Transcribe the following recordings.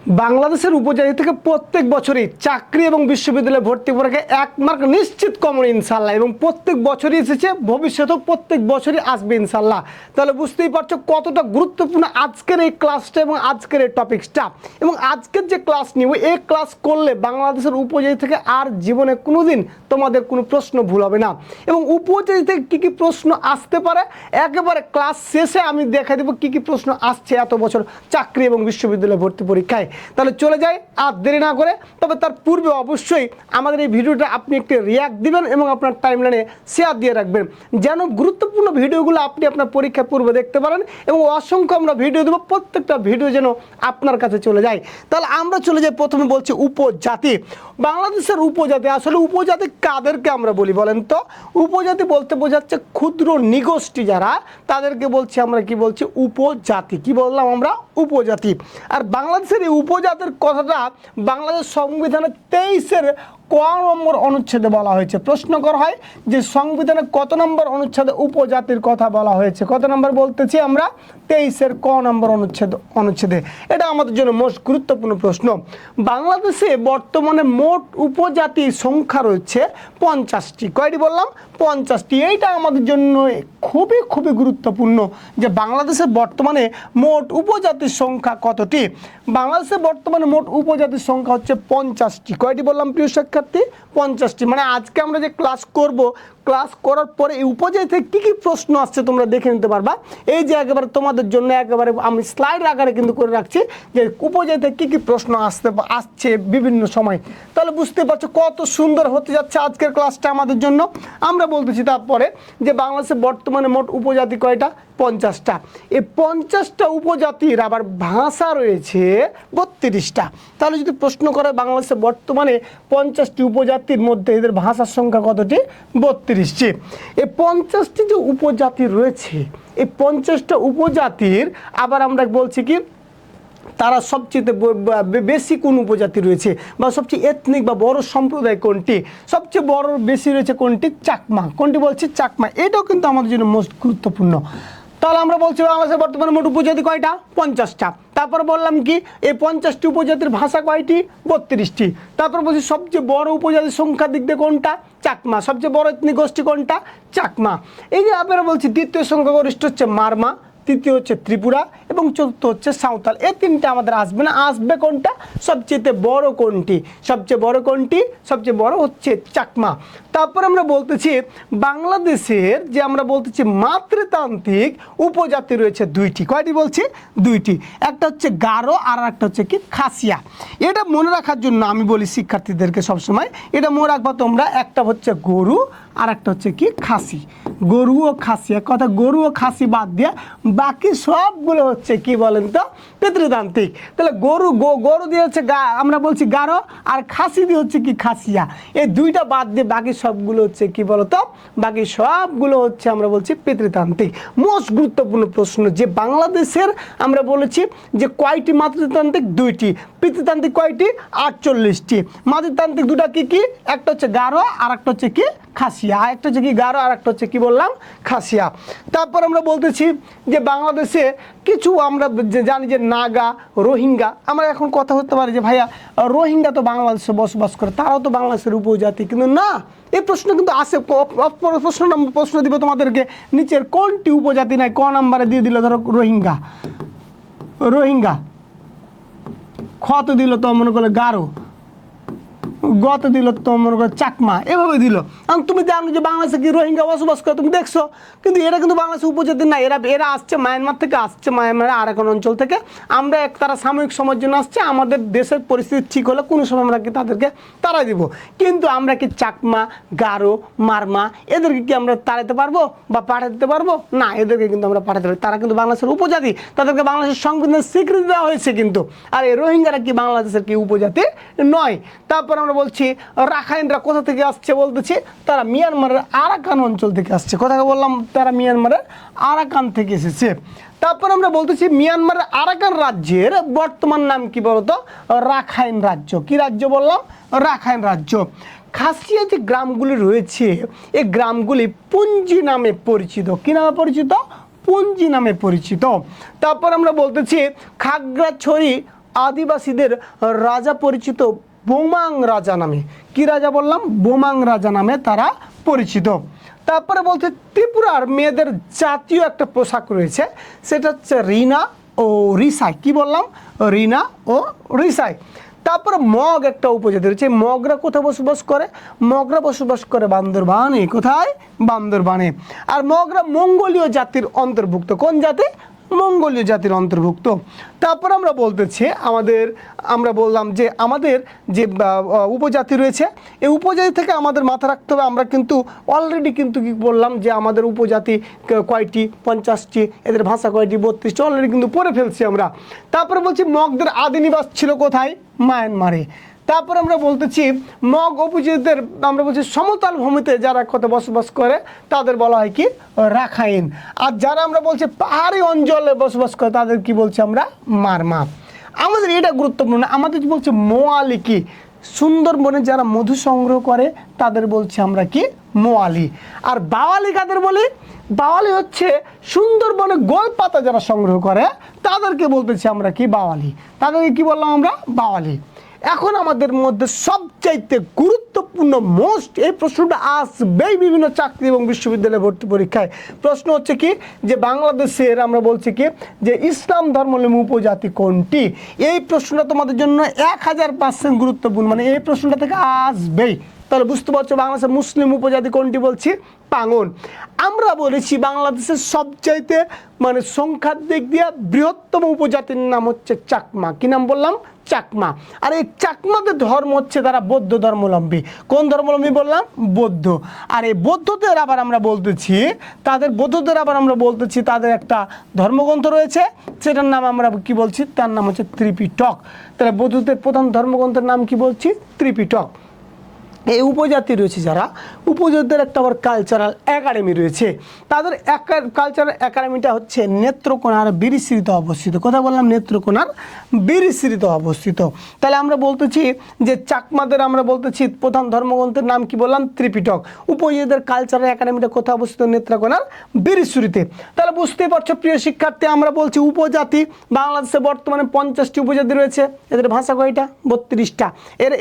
বাংলাদেশের উপজাতি থেকে প্রত্যেক বছরই চাকরি এবং বিশ্ববিদ্যালয়ে ভর্তি পরীক্ষায় 1 মার্ক নিশ্চিত কমন ইনশাল্লাহ, এবং প্রত্যেক বছরই এসেছে, ভবিষ্যতেও প্রত্যেক বছরই আসবে ইনশাল্লাহ। তাহলে বুঝতেই পারছো কতটা গুরুত্বপূর্ণ আজকের এই ক্লাসটা এবং আজকের এই টপিক্সটা। এবং আজকের যে ক্লাস নিব, এই ক্লাস করলে বাংলাদেশের উপজাতি থেকে আর জীবনে কোনোদিন তোমাদের কোনো প্রশ্ন ভুল হবে না। এবং উপজাতি থেকে কী কী প্রশ্ন আসতে পারে একেবারে ক্লাস শেষে আমি দেখা দেবো কী কী প্রশ্ন আসছে এত বছর চাকরি এবং বিশ্ববিদ্যালয়ে ভর্তি পরীক্ষায়। তাহলে চলে যাই আর দেরি না করে। তবে তার পূর্বে অবশ্যই আমাদের এই ভিডিওটা আপনি একটি রিয়াক্ট দিবেন এবং আপনার টাইমলাইনে শেয়ার দিয়ে রাখবেন, যেন গুরুত্বপূর্ণ ভিডিওগুলো আপনি আপনার পরীক্ষা পূর্বে দেখতে পারেন। এবং অসংখ্য আমরা ভিডিও দেবো, প্রত্যেকটা ভিডিও যেন আপনার কাছে চলে যায়। তাহলে আমরা চলে যাই, প্রথমে বলছি উপজাতি। বাংলাদেশের উপজাতি, আসলে উপজাতি কাদেরকে আমরা বলি বলেন তো? উপজাতি বলতে বোঝাচ্ছে ক্ষুদ্র নিগোষ্ঠী যারা, তাদেরকে বলছি আমরা কি বলছি? উপজাতি। কি বললাম আমরা? উপজাতি। আর বাংলাদেশের এই উপজাতির কথাটা বাংলাদেশ সংবিধানের 23-এর ক নম্বর অনুচ্ছেদে বলা হয়েছে। প্রশ্ন করা হয় যে সংবিধানে কত নম্বর অনুচ্ছেদে উপজাতির কথা বলা হয়েছে? কত নম্বর বলতেছি আমরা? 23-এর ক নম্বর অনুচ্ছেদে। এটা আমাদের জন্য মোস্ট গুরুত্বপূর্ণ প্রশ্ন। বাংলাদেশে বর্তমানে মোট উপজাতি সংখ্যা রয়েছে 50টি। কয়টি বললাম? 50টি। এইটা আমাদের জন্য খুবই খুবই গুরুত্বপূর্ণ যে বাংলাদেশে বর্তমানে মোট উপজাতির সংখ্যা কতটি। বাংলাদেশে বর্তমানে মোট উপজাতির সংখ্যা হচ্ছে 50টি। কয়টি বললাম প্রিয় শিক্ষার্থী? 50টি। মানে আজকে আমরা যে ক্লাস করব, ক্লাস করার পরে এই উপজাতি থেকে কী কী প্রশ্ন আসছে তোমরা দেখে নিতে পারবা। এই যে একেবারে তোমাদের জন্য একেবারে আমি স্লাইড আকারে কিন্তু করে রাখছি যে উপজাতি থেকে কী কী প্রশ্ন আসছে বিভিন্ন সময়। তাহলে বুঝতে পারছো কত সুন্দর হতে যাচ্ছে আজকের ক্লাসটা আমাদের জন্য। আমরা বলতেছি তারপরে যে বাংলাদেশে বর্তমানে মোট উপজাতি কয়টা? 50টা। এই 50টা উপজাতির আবার ভাষা রয়েছে 32টা। তাহলে যদি প্রশ্ন করে বাংলাদেশে বর্তমানে 50টি উপজাতির মধ্যে এদের ভাষার সংখ্যা কতটি? 32টি। এই 50টি যে উপজাতি রয়েছে, এই 50টা উপজাতির আবার আমরা বলছি কি তারা সবচেয়ে বেশি কোন উপজাতি রয়েছে, বা সবচেয়ে এথনিক বা বড় সম্প্রদায় কোনটি? সবচেয়ে বড় বেশি রয়েছে কোনটি? চাকমা। কোনটি বলছি? চাকমা। এটাও কিন্তু আমাদের জন্য মোস্ট গুরুত্বপূর্ণ। তাহলে আমরা বলছি বাংলাদেশে বর্তমানে মোট উপজাতি কয়টা? 50টা। তারপর বললাম কি এই 50টি উপজাতির ভাষা কয়টি? 32টি। তারপর বলছি সবচেয়ে বড় উপজাতির সংখ্যার দিক দিয়ে কোনটা? চাকমা। সবচেয়ে বড় এথনিক গোষ্ঠী কোনটা? চাকমা। এই যে আপনারা বলছি দ্বিতীয় সংখ্যাগরিষ্ঠ হচ্ছে মারমা, তৃতীয় হচ্ছে ত্রিপুরা এবং চতুর্থ হচ্ছে সাঁওতাল। এই তিনটা আমাদের আসবে না। আসবে কোনটা? সবচেয়ে বড় কোনটি? সবচেয়ে বড় কোনটি? সবচেয়ে বড় হচ্ছে চাকমা। তারপর আমরা বলতেছি বাংলাদেশের যে আমরা বলতেছি মাতৃতান্ত্রিক উপজাতি রয়েছে 2টি। কয়টি বলছি? 2টি। একটা হচ্ছে গারো আর একটা হচ্ছে কি খাসিয়া। এটা মনে রাখার জন্য আমি বলি শিক্ষার্থীদেরকে সবসময় এটা মনে রাখবা তোমরা। একটা হচ্ছে গরু আর একটা হচ্ছে কি খাসি। গরু ও খাসি, এক কথা গরু ও খাসি বাদ দিয়ে বাকি সবগুলো হচ্ছে কি বলেন তো? পিতৃতান্ত্রিক। তাহলে গরু দিয়ে হচ্ছে আমরা বলছি গারো, আর খাসি দিয়ে হচ্ছে কি? খাসিয়া। এই 2টা বাদ দিয়ে বাকি সবগুলো হচ্ছে কি বলতো? বাকি সবগুলো হচ্ছে আমরা বলছি পিতৃতান্ত্রিক। মোস্ট গুরুত্বপূর্ণ প্রশ্ন যে বাংলাদেশের আমরা বলেছি যে কয়টি মাতৃতান্ত্রিক? 2টি। পিতৃতান্ত্রিক কয়টি? 48টি। মাতৃতান্ত্রিক 2টা কি কি? একটা হচ্ছে গারো আর একটা হচ্ছে কি? খাসিয়া। একটা হচ্ছে কি? গারো আর একটা হচ্ছে কি বললাম? খাসিয়া। তারপর আমরা বলতেছি যে বাংলাদেশে কিছু আমরা জানি যে নাগা, রোহিঙ্গা। আমরা এখন কথা হতে পারি যে ভাইয়া রোহিঙ্গা তো বাংলাদেশে বসবাস করে, তারাও তো বাংলাদেশের উপজাতি, কিন্তু না। এই প্রশ্ন কিন্তু আসে। প্রশ্ন দিব তোমাদেরকে নিচের কোনটি উপজাতি নাই? ক নাম্বারে দিয়ে দিল ধরো রোহিঙ্গা, খত দিল তো মনে করলে গারো, গত দিল তো মনে করো চাকমা, এভাবে দিল। কারণ তুমি জানো যে বাংলাদেশে কি রোহিঙ্গা বসবাস করে, তুমি দেখছো। কিন্তু এরা কিন্তু বাংলাদেশের উপজাতি না। এরা আসছে মায়ানমার থেকে, আসছে মায়ানমারের আর এখন অঞ্চল থেকে। আমরা তারা সাময়িক সময়ের জন্য আসছে। আমাদের দেশের পরিস্থিতি ঠিক হলে কোনো সময় আমরা কি তাদেরকে তাড়াই দিব। কিন্তু আমরা কি চাকমা, গারো, মারমা এদেরকে কি আমরা তাড়াইতে পারবো বা পাঠাতে দিতে পারবো? না, এদেরকে কিন্তু আমরা পাঠাতে পারি। তারা কিন্তু বাংলাদেশের উপজাতি, তাদেরকে বাংলাদেশের সংবিধানের স্বীকৃতি দেওয়া হয়েছে কিন্তু। আর এই রোহিঙ্গারা কি বাংলাদেশের কি উপজাতি নয়। তারপর আমরা বলছি রাখাইনরা কোথা থেকে আসছে বলতেছি? তারা মিয়ানমারের আরাকান অঞ্চল থেকে আসছে। কথা বললাম তারা মিয়ানমারের আরাকান থেকে এসেছে। তারপর আমরা বলতেছি মিয়ানমারের আরাকান রাজ্যের বর্তমান নাম কি বলতো? রাখাইন রাজ্য। কি রাজ্য বললাম? রাখাইন রাজ্য। খাসিয়া যে গ্রামগুলি রয়েছে এই গ্রামগুলি পুঞ্জি নামে পরিচিত। কি নামে পরিচিত? পুঞ্জি নামে পরিচিত। তারপর আমরা বলতেছি খাগড়াছড়ি আদিবাসীদের রাজা পরিচিত বোমাং রাজা নামে। কি রাজা বললাম? বোমাং রাজা নামে তারা পরিচিত। তারপরে বলতে ত্রিপুরার মেয়েদের জাতীয় একটা পোশাক রয়েছে, সেটা হচ্ছে রিনা ও রিসাই। কি বললাম? রিনা ও রিসাই। তারপরে মগ একটা উপজাতি রয়েছে। মগরা কোথায় বসবাস করে? মগরা বসবাস করে বান্দরবানে। কোথায়? বান্দরবানে। আর মগরা মঙ্গোলীয় জাতির অন্তর্ভুক্ত। কোন জাতি? মঙ্গোলীয় জাতির অন্তর্ভুক্ত। তারপর আমরা বলতেছি আমরা বললাম যে আমাদের যে উপজাতি রয়েছে, এই উপজাতি থেকে আমাদের মাথা রাখতে হবে, আমরা কিন্তু অলরেডি কিন্তু কি বললাম যে আমাদের উপজাতি কয়টি? 50টি। এদের ভাষা কয়টি? 32টি। অলরেডি কিন্তু পড়ে ফেলছি আমরা। তারপরে বলছি মগদের আদি নিবাস ছিল কোথায়? মায়ানমারে। তারপর আমরা বলতেছি মগ উপজাতিদের আমরা বলছি সমতল ভূমিতে যারা কত বসবাস করে তাদের বলা হয় কি? রাখাইন। আর যারা আমরা বলছি পাহাড়ি অঞ্চলে বসবাস করে তাদের কি বলছি আমরা? মারমা। আমাদের এটা গুরুত্বপূর্ণ। আমাদের বলছে মোয়ালি কি? সুন্দরবনে যারা মধু সংগ্রহ করে তাদের বলছি আমরা কি? মোয়ালি। আর বাওয়ালি কাদের বলি? বাওয়ালি হচ্ছে সুন্দরবনে গোলপাতা যারা সংগ্রহ করে তাদেরকে বলতেছি আমরা কি? বাওয়ালি। তাদেরকে কি বললাম আমরা? বাওয়ালি। এখন আমাদের মধ্যে সবচাইতে গুরুত্বপূর্ণ এই প্রশ্নটা আসবেই বিভিন্ন চাকরি এবং বিশ্ববিদ্যালয়ে ভর্তি পরীক্ষায়। প্রশ্ন হচ্ছে কি যে বাংলাদেশের আমরা বলছি কি যে ইসলাম ধর্মাবলম্বী উপজাতি কোনটি? এই প্রশ্নটা তোমাদের জন্য 1000% গুরুত্বপূর্ণ, মানে এই প্রশ্নটা থেকে আসবেই। তাহলে বুঝতে পারছো বাংলাদেশের মুসলিম উপজাতি কোনটি বলছি? পাঙ্গন। আমরা বলেছি বাংলাদেশের সবচাইতে মানে সংখ্যার দিক দিয়ে বৃহত্তম উপজাতির নাম হচ্ছে চাকমা। কি নাম বললাম? চাকমা। আর এই চাকমাদের ধর্ম হচ্ছে তারা বৌদ্ধ ধর্মাবলম্বী। কোন ধর্মাবলম্বী বললাম? বৌদ্ধ। আর এই বৌদ্ধদের আবার আমরা বলতেছি তাদের একটা ধর্মগ্রন্থ রয়েছে, সেটার নাম আমরা কি বলছি? তার নাম হচ্ছে ত্রিপিটক। তাহলে বৌদ্ধদের প্রধান ধর্মগ্রন্থের নাম কি বলছি? ত্রিপিটক। এই উপজাতি রয়েছে যারা, উপজাতিদের একটা আবার কালচারাল একাডেমি রয়েছে। তাদের কালচারাল একাডেমিটা হচ্ছে নেত্রকোনার বীরশ্রীতে অবস্থিত। কথা বললাম নেত্রকোনার বীরশ্রীতে অবস্থিত। তাহলে আমরা বলতেছি যে চাকমাদের আমরা বলতেছি প্রধান ধর্মগ্রন্থের নাম কি বললাম? ত্রিপিটক। উপজাতিদের কালচারাল একাডেমিটা কোথায় অবস্থিত? নেত্রকোনার বীরশ্রীতে। তাহলে বুঝতেই পারছো প্রিয় শিক্ষার্থী, আমরা বলছি উপজাতি বাংলাদেশে বর্তমানে 50টি উপজাতি রয়েছে। এদের ভাষা কয়টা? 32টা। এর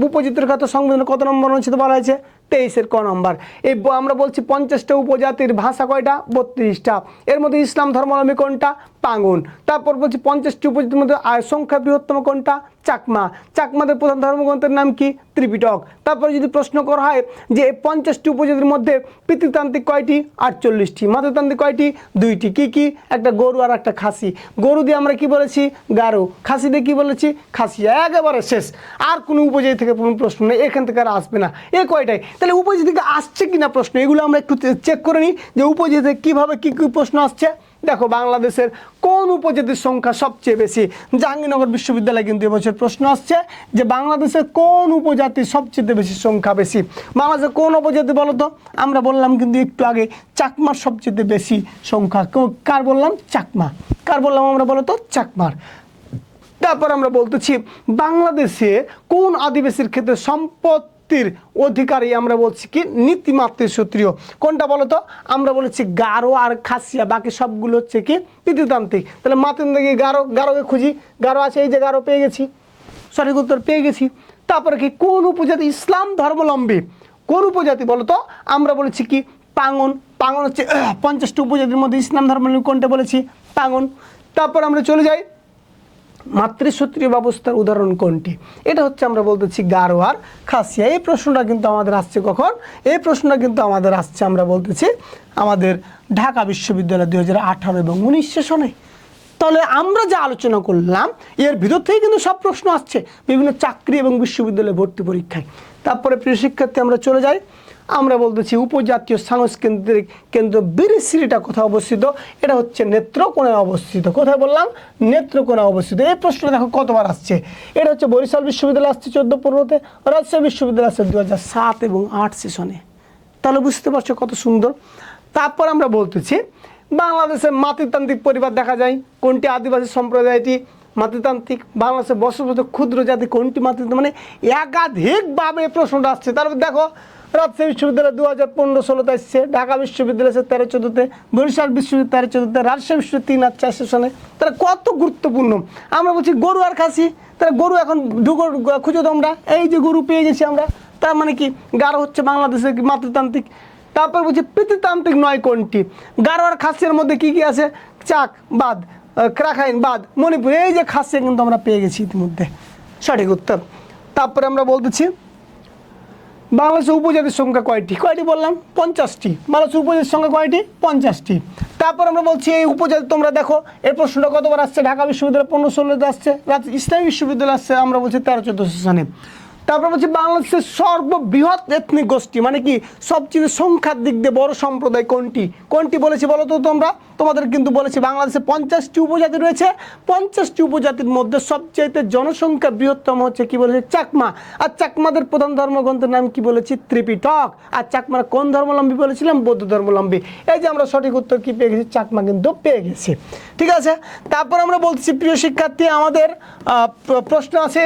উপজাতির কথা সংবিধানের কত নম্বর অনুচ্ছেদে বলা হয়েছে? 23-এর ক নম্বর। এই আমরা বলছি 50টা উপজাতির ভাষা কয়টা? 32টা। এর মধ্যে ইসলাম ধর্মাবলম্বী কোনটা? পাঙ্গন। তারপর বলছি 50টি উপজাতির মধ্যে সংখ্যা বৃহত্তম কোনটা? চাকমা। চাকমাদের প্রধান ধর্মগ্রন্থের নাম কি? ত্রিপিটক। তারপরে যদি প্রশ্ন করা হয় যে এই 50টি উপজাতির মধ্যে পিতৃতান্ত্রিক কয়টি? 48টি। মাতৃতান্ত্রিক কয়টি? 2টি। কি কি? একটা গরু আর একটা খাসি। গরু দিয়ে আমরা কি বলেছি? গারো। খাসি দিয়ে কি বলেছি? খাসিয়া। একেবারে শেষ। আর কোনো উপজাতি থেকে কোনো প্রশ্ন নেই, এখান থেকে আর আসবে না। এ কয়টাই। তাহলে উপজাতি থেকে আসছে কিনা প্রশ্ন, এগুলো আমরা একটু চেক করে নিই যে উপজাতি কীভাবে কী কী প্রশ্ন আসছে। দেখো বাংলাদেশের কোন উপজাতির সংখ্যা সবচেয়ে বেশি? জাহাঙ্গীরনগর বিশ্ববিদ্যালয়ে কিন্তু এবছর প্রশ্ন আসছে যে বাংলাদেশের কোন উপজাতির সবচেয়ে বেশি সংখ্যা বেশি। বাংলাদেশের কোন উপজাতি বলো তো? আমরা বললাম কিন্তু একটু আগে চাকমার সবচেয়ে বেশি সংখ্যা। কার বললাম? চাকমা। কার বললাম আমরা বলো তো? চাকমার। তারপর আমরা বলতেছি বাংলাদেশে কোন আদিবাসীর ক্ষেত্রে সম্পত্তির অধিকারী আমরা বলছি কি? নীতিমাতৃসূত্রীয়। কোনটা বলো তো? আমরা বলেছি গারো আর খাসিয়া, বাকি সবগুলো হচ্ছে কি? পিতৃতান্ত্রিক। তাহলে মাতৃতান্ত্রিক গারোকে খুঁজি। গারো আছে, এই যে গারো পেয়ে গেছি, সঠিক উত্তর পেয়ে গেছি। তারপরে কি কোন উপজাতি ইসলাম ধর্মাবলম্বী? কোন উপজাতি বলো তো? আমরা বলেছি কি? পাঙ্গন। পাঙ্গন হচ্ছে 50টি উপজাতির মধ্যে ইসলাম ধর্মাবলম্বী কোনটা বলেছি? পাঙ্গন। তারপর আমরা চলে যাই মাতৃসূত্রীয় ব্যবস্থার উদাহরণ কোনটি? এটা হচ্ছে আমরা বলতেছি গারো আর খাসিয়া। এই প্রশ্নটা কিন্তু আমাদের আসছে কখন? এই প্রশ্নটা কিন্তু আমাদের আসছে আমরা বলতেছি আমাদের ঢাকা বিশ্ববিদ্যালয় 2018 এবং 19 সেশনে। তাহলে আমরা যে আলোচনা করলাম এর ভিতর থেকে কিন্তু সব প্রশ্ন আসছে বিভিন্ন চাকরি এবং বিশ্ববিদ্যালয় ভর্তি পরীক্ষায়। তারপরে প্রিয় শিক্ষার্থী আমরা চলে যাই, আমরা বলতেছি উপজাতীয় সাংস্কৃতিক কেন্দ্র বীরশ্রীটা কোথায় অবস্থিত? এটা হচ্ছে নেত্রকোনায় অবস্থিত। কোথায় বললাম? নেত্রকোনায় অবস্থিত। এই প্রশ্নটা দেখো কতবার আসছে। এটা হচ্ছে বরিশাল বিশ্ববিদ্যালয় আসছে 14-15-তে, রাজশাহী বিশ্ববিদ্যালয় আসছে 2007 এবং 2008 সেশনে। তাহলে বুঝতে পারছো কত সুন্দর। তারপর আমরা বলতেছি বাংলাদেশের মাতৃতান্ত্রিক পরিবার দেখা যায় কোনটি? আদিবাসী সম্প্রদায়টি মাতৃতান্ত্রিক, বাংলাদেশে বসবাসরত ক্ষুদ্র জাতি কোনটি মাতৃতান্ত্রিক, মানে একাধিকভাবে প্রশ্নটা আসছে। তারপর দেখো রাজশাহী বিশ্ববিদ্যালয় 2015-16 আসছে, ঢাকা বিশ্ববিদ্যালয় 13-14, বরিশাল বিশ্ববিদ্যালয় 13-14, রাজশাহী বিশ্ববিদ্যালয় 3 আর 4 সেশনে। তারা কত গুরুত্বপূর্ণ। আমরা বলছি গরু আর খাসি, তারা গরু এখন ঢুকো খুঁজো তোমরা, এই যে গরু পেয়ে গেছি আমরা, তার মানে কি গারো হচ্ছে বাংলাদেশের মাতৃতান্ত্রিক। তারপর বলছি পিতৃতান্ত্রিক নয় কোনটি, গারো আর খাসিয়ার মধ্যে কি কি আছে, চাক বাদ, রাখাইন বাদ, মণিপুর, এই যে খাসিয়া কিন্তু আমরা পেয়ে গেছি ইতিমধ্যে, সঠিক উত্তর। তারপরে আমরা বলতেছি বাংলাদেশের উপজাতির সংখ্যা কয়টি, কয়টি বললাম 50টি, বাংলাদেশের উপজাতির সংখ্যা কয়টি 50টি। তারপর আমরা বলছি এই উপজাতি তোমরা দেখো এর প্রশ্নটা কতবার আসছে, ঢাকা বিশ্ববিদ্যালয় 15-16 আসছে, ইসলামী বিশ্ববিদ্যালয় আসছে আমরা বলছি 13-14 সেশনে। তারপর বলছি বাংলাদেশের সর্ববৃহৎ এথনিক গোষ্ঠী, মানে কি সবচেয়ে সংখ্যার দিক দিয়ে বড় সম্প্রদায় কোনটি, কোনটি বলেছি বলো তো তোমরা, তোমাদের কিন্তু বলেছি বাংলাদেশে 50টি উপজাতি রয়েছে, 50টি উপজাতির মধ্যে সবচেয়ে জনসংখ্যা বৃহত্তম হচ্ছে কি বলেছে চাকমা। আর চাকমাদের প্রধান ধর্মগ্রন্থের নাম কি বলেছি ত্রিপিটক। আর চাকমারা কোন ধর্মাবলম্বী বলেছিলাম, বৌদ্ধ ধর্মাবলম্বী। এই যে আমরা সঠিক উত্তর কি পেয়ে গেছি, চাকমা কিন্তু পেয়ে গেছি, ঠিক আছে। তারপর আমরা বলছি প্রিয় শিক্ষার্থী আমাদের প্রশ্ন আছে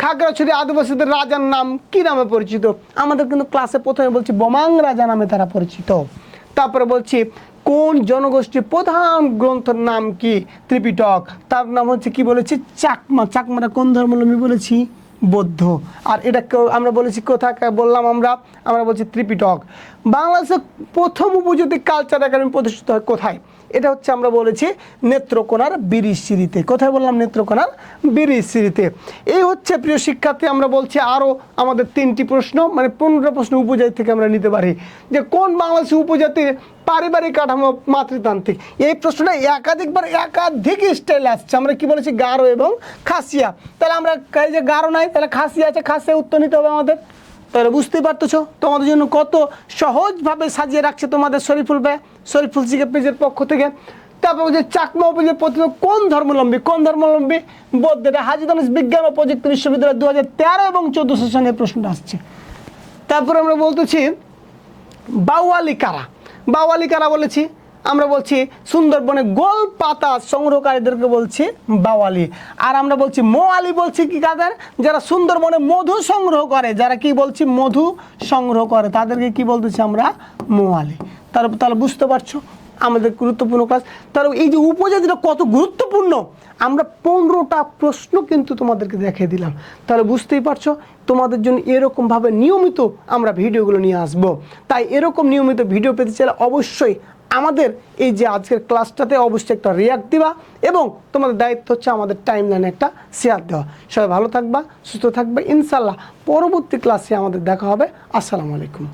খাগড়াছড়ি আদিবাসীদের রাজার নাম কি নামে পরিচিত, আমাদের কিন্তু ক্লাসে প্রথমে বলছি বোমাং রাজা নামে তারা পরিচিত। তারপরে বলছি কোন জনগোষ্ঠীর প্রধান গ্রন্থের নাম কি, ত্রিপিটক, তার নাম হচ্ছে কি বলেছি চাকমা। চাকমারা কোন ধর্মাবলম্বী বলেছি, বৌদ্ধ। আর এটা আমরা বলেছি কোথায় বললাম আমরা বলছি ত্রিপিটক। বাংলাদেশের প্রথম উপজাতি কালচার একাডেমি প্রতিষ্ঠিত হয় কোথায়, এটা হচ্ছে আমরা বলেছি নেত্রকোনার বিরিশিরিতে। কোথায় বললাম, নেত্রকোনার বিরিশিরিতে। এই হচ্ছে প্রিয় শিক্ষার্থী আমরা বলছি আরও আমাদের 3টি প্রশ্ন, মানে 15 প্রশ্ন উপজাতি থেকে আমরা নিতে পারি, যে কোন বাংলাদেশের উপজাতির পারিবারিক কাঠামো মাতৃতান্ত্রিক। এই প্রশ্নটা একাধিক স্টাইল আসছে। আমরা কি বলেছি গারো এবং খাসিয়া, তাহলে আমরা এই যে গারো নাই তাহলে খাসিয়া আছে, খাসিয়া উত্তর নিতে হবে আমাদের। তাহলে বুঝতেই পারতেছো তোমাদের জন্য কত সহজভাবে সাজিয়ে রাখছে তোমাদের শরীফুল জিকে পেজের পক্ষ থেকে। তারপর যে চাকমা উপজাতি প্রতিনিধি কোন ধর্মাবলম্বী, বৌদ্ধ। এটা হাজী দানেশ বিজ্ঞান ও প্রযুক্তি বিশ্ববিদ্যালয় 2013 এবং 14 সেশনে প্রশ্নটা আসছে। তারপর আমরা বলতেছি বাওয়ালি কারা বলেছি, আমরা বলছি সুন্দরবনে গোল পাতা সংগ্রহকারীদেরকে বলছি বাওয়ালি। আর আমরা বলছি মোয়ালি বলছি কি কাদের, যারা সুন্দরবনে মধু সংগ্রহ করে, যারা কি বলছি মধু সংগ্রহ করে তাদেরকে কি বলতেছি আমরা মোয়ালি। তাহলে বুঝতে পারছো আমাদের গুরুত্বপূর্ণ ক্লাস। তাহলে এই যে উপজাতিটা কত গুরুত্বপূর্ণ, আমরা 15টা প্রশ্ন কিন্তু তোমাদেরকে দেখিয়ে দিলাম। তাহলে বুঝতেই পারছো তোমাদের জন্য এরকমভাবে নিয়মিত আমরা ভিডিওগুলো নিয়ে আসবো। তাই এরকম নিয়মিত ভিডিও পেতে চাইলে অবশ্যই আমাদের এই যে আজকের ক্লাসটাতে অবশ্যই একটা রিয়াক্ট দিবা, এবং তোমাদের দায়িত্ব হচ্ছে আমাদের টাইমলাইনে একটা শেয়ার দেওয়া। সবাই ভালো থাকবা, সুস্থ থাকবে, ইনশাল্লাহ পরবর্তী ক্লাসে আমাদের দেখা হবে। আসসালামু আলাইকুম।